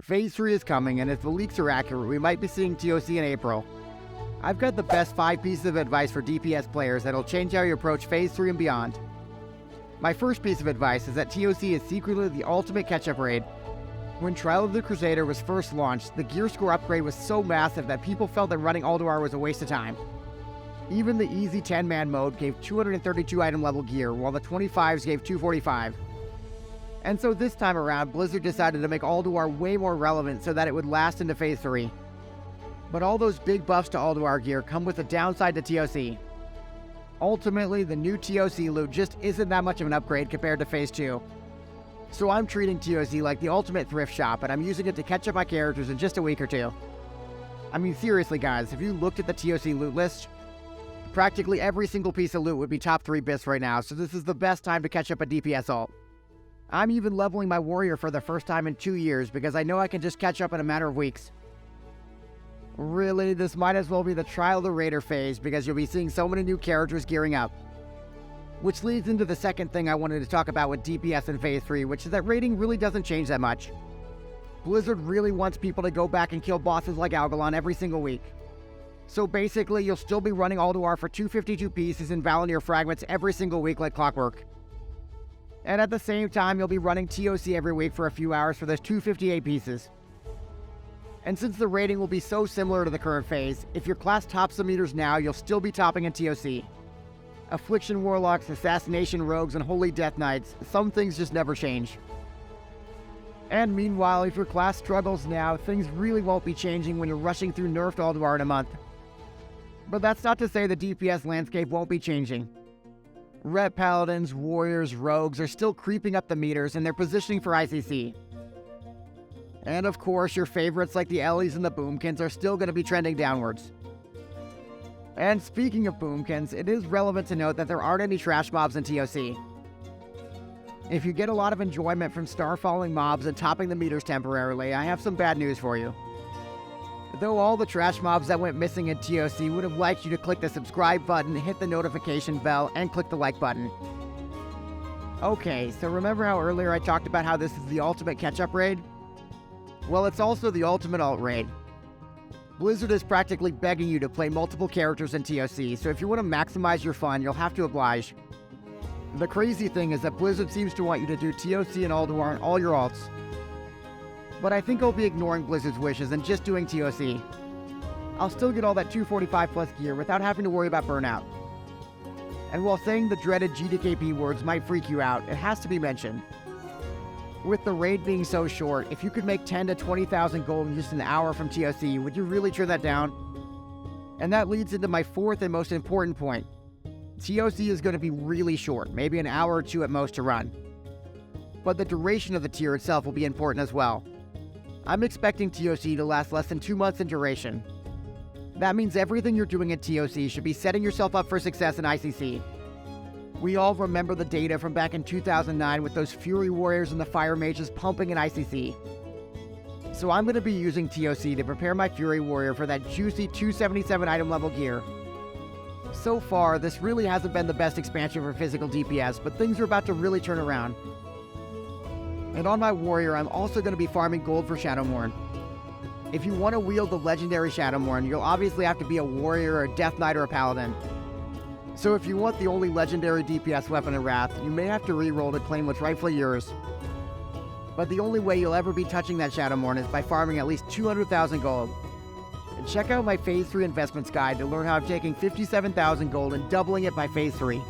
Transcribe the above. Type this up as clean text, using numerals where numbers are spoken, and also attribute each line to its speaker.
Speaker 1: Phase 3 is coming, and if the leaks are accurate, we might be seeing TOC in April. I've got the best 5 pieces of advice for DPS players that'll change how you approach Phase 3 and beyond. My first piece of advice is that TOC is secretly the ultimate catch-up raid. When Trial of the Crusader was first launched, the gear score upgrade was so massive that people felt that running Ulduar was a waste of time. Even the easy 10-man mode gave 232 item level gear, while the 25s gave 245. And so this time around, Blizzard decided to make Ulduar way more relevant so that it would last into Phase 3. But all those big buffs to Ulduar gear come with a downside to TOC. Ultimately, the new TOC loot just isn't that much of an upgrade compared to Phase 2. So I'm treating TOC like the ultimate thrift shop, and I'm using it to catch up my characters in just a week or two. I mean, seriously guys, if you looked at the TOC loot list, practically every single piece of loot would be top 3 bits right now, so this is the best time to catch up a DPS ult. I'm even leveling my warrior for the first time in 2 years because I know I can just catch up in a matter of weeks. Really, this might as well be the Trial of the Raider phase because you'll be seeing so many new characters gearing up. Which leads into the second thing I wanted to talk about with DPS in Phase 3, which is that raiding really doesn't change that much. Blizzard really wants people to go back and kill bosses like Algalon every single week. So basically, you'll still be running Ulduar for 252 pieces and Valinir fragments every single week like clockwork. And at the same time, you'll be running TOC every week for a few hours for those 258 pieces. And since the rating will be so similar to the current phase, if your class tops the meters now, you'll still be topping in TOC. Affliction Warlocks, Assassination Rogues, and Holy Death Knights, some things just never change. And meanwhile, if your class struggles now, things really won't be changing when you're rushing through nerfed Ulduar in a month. But that's not to say the DPS landscape won't be changing. Ret Paladins, Warriors, Rogues are still creeping up the meters and they're positioning for ICC. And of course, your favorites like the Ellies and the Boomkins are still going to be trending downwards. And speaking of Boomkins, it is relevant to note that there aren't any trash mobs in TOC. If you get a lot of enjoyment from star-falling mobs and topping the meters temporarily, I have some bad news for you. Though all the trash mobs that went missing in TOC would have liked you to click the subscribe button, hit the notification bell, and click the like button. Okay, so remember how earlier I talked about how this is the ultimate catch-up raid? Well, it's also the ultimate alt raid. Blizzard is practically begging you to play multiple characters in TOC, so if you want to maximize your fun, you'll have to oblige. The crazy thing is that Blizzard seems to want you to do TOC and Ulduar on all your alts. But I think I'll be ignoring Blizzard's wishes and just doing TOC. I'll still get all that 245 plus gear without having to worry about burnout. And while saying the dreaded GDKP words might freak you out, it has to be mentioned. With the raid being so short, if you could make 10 to 20,000 gold in just an hour from TOC, would you really turn that down? And that leads into my fourth and most important point. TOC is going to be really short, maybe an hour or 2 at most to run. But the duration of the tier itself will be important as well. I'm expecting TOC to last less than 2 months in duration. That means everything you're doing at TOC should be setting yourself up for success in ICC. We all remember the data from back in 2009 with those Fury Warriors and the Fire Mages pumping in ICC. So I'm going to be using TOC to prepare my Fury Warrior for that juicy 277 item level gear. So far, this really hasn't been the best expansion for physical DPS, but things are about to really turn around. And on my warrior, I'm also going to be farming gold for Shadowmourne. If you want to wield the legendary Shadowmourne, you'll obviously have to be a warrior, a death knight, or a paladin. So if you want the only legendary DPS weapon in Wrath, you may have to reroll to claim what's rightfully yours. But the only way you'll ever be touching that Shadowmourne is by farming at least 200,000 gold. Check out my Phase 3 investments guide to learn how I'm taking 57,000 gold and doubling it by Phase 3.